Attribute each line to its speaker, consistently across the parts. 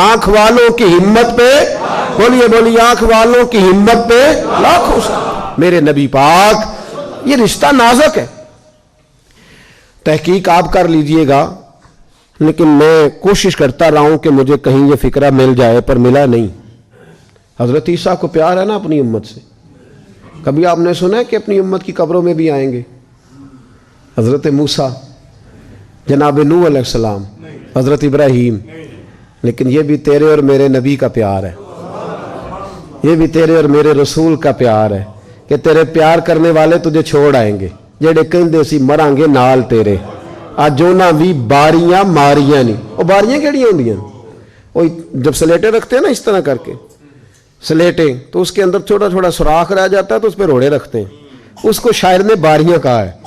Speaker 1: आंख वालों की हिम्मत पे, बोलिए बोलिए, आंख वालों की हिम्मत पे लाखों सलाम। मेरे नबी पाक, ये रिश्ता नाजुक है, तहकीक आप कर लीजिएगा, लेकिन मैं कोशिश करता रहा हूं कि मुझे कहीं ये फिक्रा मिल जाए, पर मिला नहीं। हजरत ईसा को प्यार है ना अपनी उम्मत से। कभी आपने सुना है कि अपनी उम्मत की कब्रों में भी आएंगे? हजरत मूसा, जनाब नूह अलैहिस्सलाम, हजरत इब्राहीम, लेकिन ये भी तेरे और मेरे नबी का प्यार है, ये भी तेरे और मेरे रसूल का प्यार है कि तेरे प्यार करने वाले तुझे छोड़ आएंगे, जेड़े कहंदे सी मरांगे नाल तेरे, आज ना भी बारियां मारियां नहीं। और बारियां केड़ियां होंदियां? वो जब स्लेटें रखते हैं ना इस तरह करके स्लेटें, तो उसके अंदर छोटा छोटा सुराख रह जाता है, तो उस पर रोड़े रखते हैं, उसको शायर ने बारियां कहा है।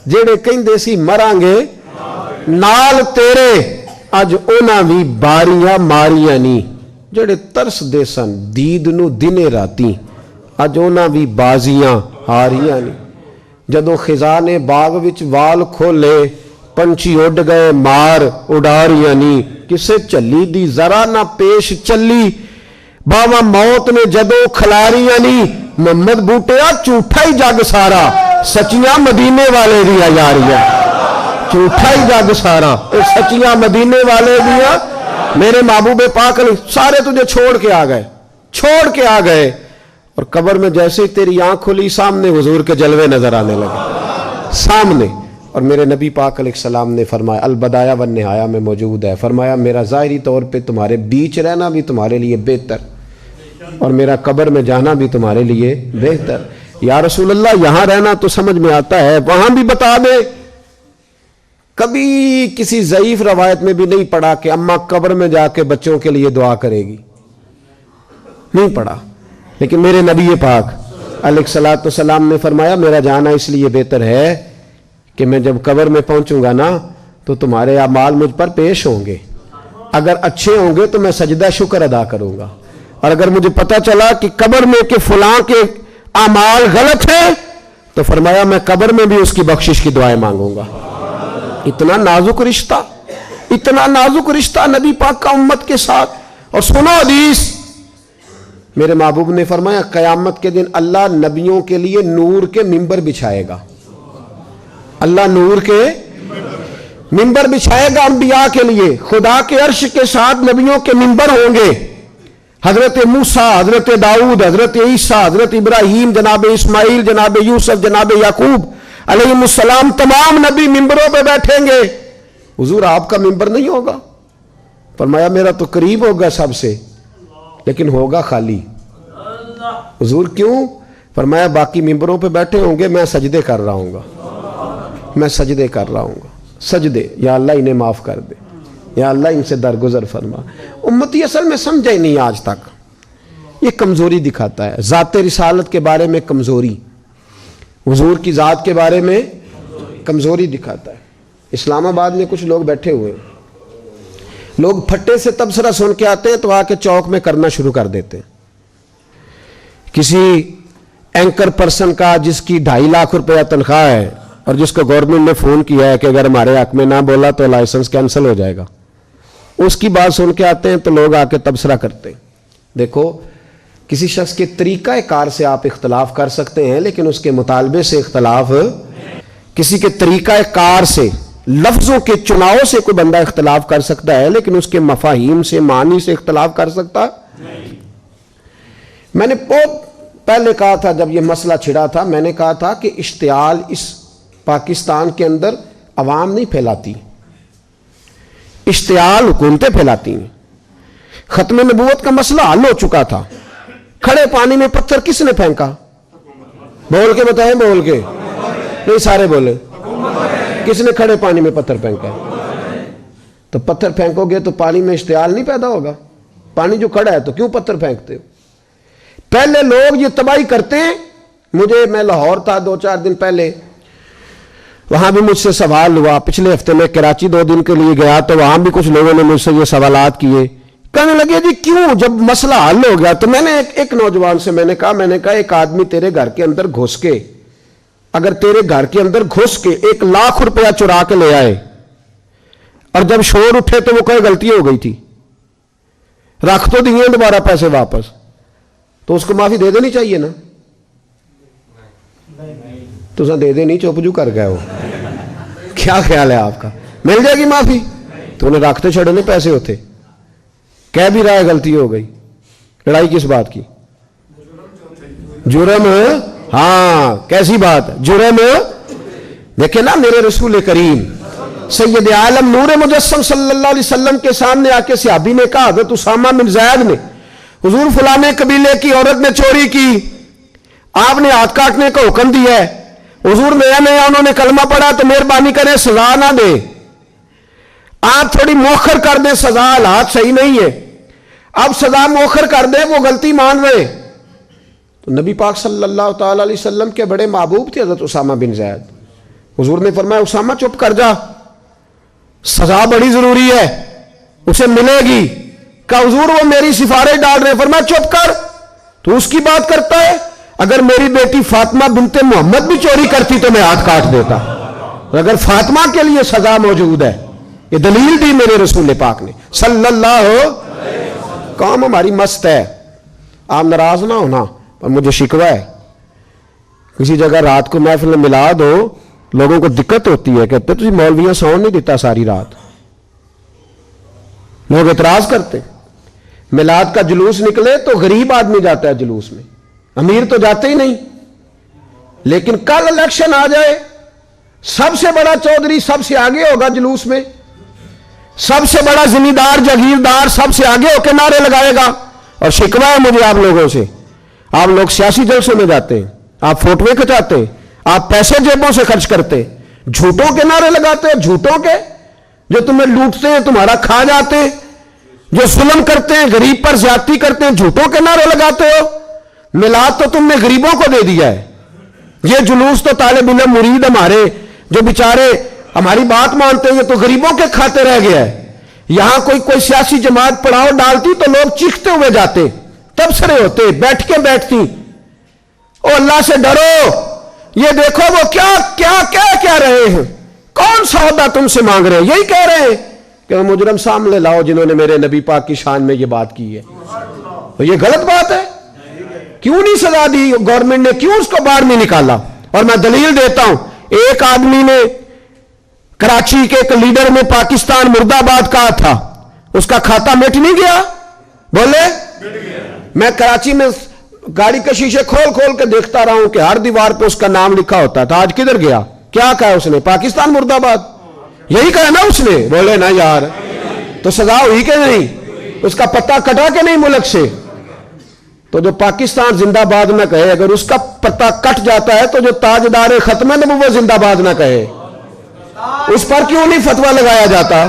Speaker 1: जेड़े कहंदे सी मरांगे नाल तेरे, अज ओना भी बारियां मारियां नहीं। जेड़े तरसदे सन दीद नू दिने राती, अज ओना भी बाजियां हारियां नहीं। जदों खिजाने बाग विच वाल खोले, पंछी उड़ गए मार उडारियां नहीं। किसे झल्ली दी जरा ना पेश चली, बावा मौत ने जदों खलारियां नहीं। मोहम्मद बूटिया झूठा ही जग सारा, सचियां मदीने वाले दिया यारियां। झूठा ही जग सारा, सचियां मदीने वाले दिया। मेरे महबूब पाक सारे तुझे छोड़ के आ गए, छोड़ के आ गए, और कब्र में जैसे ही तेरी आंख खुली, सामने हुजूर के जलवे नजर आने लगे, सामने। और मेरे नबी पाक अलैहिस्सलाम ने फरमाया, अल बदाया वन निहाया में मौजूद है, फरमाया मेरा ज़ाहिरी तौर पे तुम्हारे बीच रहना भी तुम्हारे लिए बेहतर, और मेरा कब्र में जाना भी तुम्हारे लिए बेहतर। या रसूल अल्लाह, यहां रहना तो समझ में आता है, वहां भी बता दे। कभी किसी ज़ईफ रवायत में भी नहीं पढ़ा कि अम्मा कब्र में जाके बच्चों के लिए दुआ करेगी, नहीं पढ़ा। लेकिन मेरे नबी पाक अलैहिस्सलातु वस्सलाम ने फरमाया, मेरा जाना इसलिए बेहतर है कि मैं जब कब्र में पहुंचूंगा ना, तो तुम्हारे अमाल मुझ पर पेश होंगे। अगर अच्छे होंगे तो मैं सजदा शुक्र अदा करूंगा, और अगर मुझे पता चला कि कब्र में के फलां के अमाल गलत है, तो फरमाया मैं कब्र में भी उसकी बख्शिश की दुआएं मांगूंगा। इतना नाजुक रिश्ता, इतना नाजुक रिश्ता नबी पाक का उम्मत के साथ। और सुनो हदीस, मेरे महबूब ने फरमाया, कयामत के दिन अल्लाह नबियों के लिए नूर के मिंबर बिछाएगा। अल्लाह नूर के मिंबर बिछाएगा अंबिया के लिए। खुदा के अर्श के साथ नबियों के मिंबर होंगे। हजरत मूसा, हजरत दाऊद, हजरत ईसा, हजरत इब्राहीम, जनाब इस्माइल, जनाब यूसुफ, जनाब याकूब अलैहिस्सलाम, तमाम नबी मिंबरों पे बैठेंगे। हुजूर आपका मिंबर नहीं होगा? फरमाया मेरा तो करीब होगा सबसे, लेकिन होगा खाली। हुजूर क्यों? फरमाया बाकी मिंबरों पे बैठे होंगे, मैं सजदे कर रहा हूँगा, मैं सजदे कर रहा हूँगा, सजदे। या अल्लाह इन्हें माफ़ कर दे, या अल्लाह इनसे दरगुजर फरमा। उम्मती असल में समझे ही नहीं आज तक, ये कमज़ोरी दिखाता है। ज़ात रिसालत के बारे में कमज़ोरी, हुजूर की ज़ात के बारे में कमज़ोरी दिखाता है। इस्लामाबाद में कुछ लोग बैठे हुए हैं, लोग फट्टे से तबसरा सुन के आते हैं तो आके चौक में करना शुरू कर देते हैं। किसी एंकर पर्सन का जिसकी 2.5 लाख रुपया तनख्वाह है, और जिसको गवर्नमेंट ने फ़ोन किया है कि अगर हमारे हक में ना बोला तो लाइसेंस कैंसिल हो जाएगा, उसकी बात सुन के आते हैं तो लोग आके तबसरा करते हैं। देखो, किसी शख्स के तरीक़ा कार से आप इख्तलाफ कर सकते हैं, लेकिन उसके मुतालबे से इख्तलाफ, किसी के तरीक़ा कार से, लफ्ज़ों के चुनाव से कोई बंदा इख्तलाफ कर सकता है, लेकिन उसके मफाहीम से, मानी से इख्तलाफ कर सकता नहीं। मैंने बहुत पहले कहा था, जब यह मसला छिड़ा था, मैंने कहा था कि इश्तियाल इस पाकिस्तान के अंदर अवाम नहीं फैलाती, इश्तियाल हुकूमतें फैलाती हैं। खत्म नबूवत का मसला हल हो चुका था। खड़े पानी में पत्थर किसने फेंका? बोल के बताएं, बोल के नहीं, सारे बोले। किसने खड़े पानी में पत्थर फेंका? तो पत्थर फेंकोगे तो पानी में इश्तियाल नहीं पैदा होगा। पानी जो खड़ा है तो क्यों पत्थर फेंकते हो? पहले लोग ये तबाही करते हैं। मैं लाहौर था 2-4 दिन पहले, वहां भी मुझसे सवाल हुआ। पिछले हफ्ते में कराची 2 दिन के लिए गया, तो वहां भी कुछ लोगों ने मुझसे ये सवालात किए। कहने लगे जी क्यों, जब मसला हल हो गया। तो मैंने एक नौजवान से मैंने कहा एक आदमी तेरे घर के अंदर घुस के, अगर तेरे घर के अंदर घुस के 1 लाख रुपया चुरा के ले आए, और जब शोर उठे तो वो कहे गलती हो गई थी, رکھ تو دیے دوبارہ پیسے واپس، تو اس کو معافی دے دینی چاہیے نا؟ تو دے دے نہیں، چپ جو کر گئے ہو، کیا خیال ہے آپ کا؟ مل جائے گی معافی؟ تو انہیں رکھتے چھڑے نہیں پیسے ہوتے، کہہ بھی رہا ہے غلطی ہو گئی، لڑائی کس بات کی؟ جرم، ہاں کیسی بات؟ جرم۔ دیکھیں نا میرے رسول کریم سید عالم نور مجسم صلی اللہ علیہ وسلم کے سامنے آ کے صحابی نے کہا، حضرت اسامہ بن زید نے، حضور فلانے قبیلے کی عورت نے چوری کی، آپ نے ہاتھ کاٹنے کا حکم دیا ہے، حضور نیا نیا انہوں نے کلمہ پڑھا تو مہربانی کریں سزا نہ دے، آپ تھوڑی موخر کر دیں سزا، حالات صحیح نہیں ہے، اب سزا موخر کر دیں، وہ غلطی مان رہے۔ تو نبی پاک صلی اللہ تعالی علیہ وسلم کے بڑے محبوب تھے حضرت اسامہ بن زید، حضور نے فرمایا اسامہ چپ کر جا، سزا بڑی ضروری ہے، اسے ملے گی۔ کہ حضور وہ میری سفارش ڈال رہے، فرمایا چپ کر، تو اس کی بات کرتا ہے، اگر میری بیٹی فاطمہ بنت محمد بھی چوری کرتی تو میں ہاتھ کاٹ دیتا، اور اگر فاطمہ کے لیے سزا موجود ہے، یہ دلیل دی میرے رسول پاک نے صلی اللہ۔ کام ہماری مست ہے، آپ ناراض نہ ہونا، اور مجھے شکوہ ہے کسی جگہ رات کو محفل میں ملا دو، لوگوں کو دقت ہوتی ہے، کہتے تجھے مولویاں سون نہیں دیتا ساری رات، لوگ اعتراض کرتے۔ میلاد کا جلوس نکلے تو غریب آدمی جاتا ہے جلوس میں، امیر تو جاتے ہی نہیں، لیکن کل الیکشن آ جائے، سب سے بڑا چودھری سب سے آگے ہوگا جلوس میں، سب سے بڑا زمیندار جاگیردار سب سے آگے ہو کے نعرے لگائے گا۔ اور شکوہ ہے مجھے آپ لوگوں سے، آپ لوگ سیاسی جلسوں میں جاتے ہیں، آپ فوٹویں کھچاتے، آپ پیسے جیبوں سے خرچ کرتے، جھوٹوں کے نعرے لگاتے ہیں، جھوٹوں کے جو تمہیں لوٹتے ہیں، تمہارا کھا جاتے ہیں، جو ظلم کرتے ہیں، غریب پر زیادتی کرتے ہیں، جھوٹوں کے نعرے لگاتے ہو۔ میلاد تو تم نے غریبوں کو دے دیا ہے، یہ جلوس تو طالب علم مرید ہمارے جو بیچارے ہماری بات مانتے ہیں، یہ تو غریبوں کے کھاتے رہ گیا ہے۔ یہاں کوئی سیاسی جماعت پڑاؤ ڈالتی تو لوگ چیختے ہوئے جاتے، تبصرے ہوتے، بیٹھ کے بیٹھتی، او اللہ سے ڈرو، یہ دیکھو وہ کیا رہے ہیں، کون سا عہدہ تم سے مانگ رہے ہیں، یہی کہہ رہے ہیں کہ وہ مجرم سامنے لاؤ جنہوں نے میرے نبی پاک کی شان میں یہ بات کی ہے۔ تو یہ غلط بات ہے، کیوں نہیں سزا دی گورنمنٹ نے، کیوں اس کو باہر نہیں نکالا؟ اور میں دلیل دیتا ہوں، ایک آدمی نے کراچی کے ایک لیڈر نے پاکستان مرد آباد کہا تھا، اس کا کھاتا مٹ نہیں گیا؟ بولے میں کراچی میں گاڑی کے شیشے کھول کے دیکھتا رہا ہوں کہ ہر دیوار پہ اس کا نام لکھا ہوتا تھا، آج کدھر گیا؟ کیا کہا اس نے؟ پاکستان مرد آباد، یہی کہا نا اس نے؟ بولے نا یار، تو سزا ہوئی کہ نہیں؟ اس کا پتہ کٹا کہ نہیں ملک سے؟ تو جو پاکستان زندہ باد نہ کہے، اگر اس کا پتہ کٹ جاتا ہے تو جو تاجدار ختم نبوت زندہ باد نہ کہے، اس پر کیوں نہیں فتویٰ لگایا جاتا؟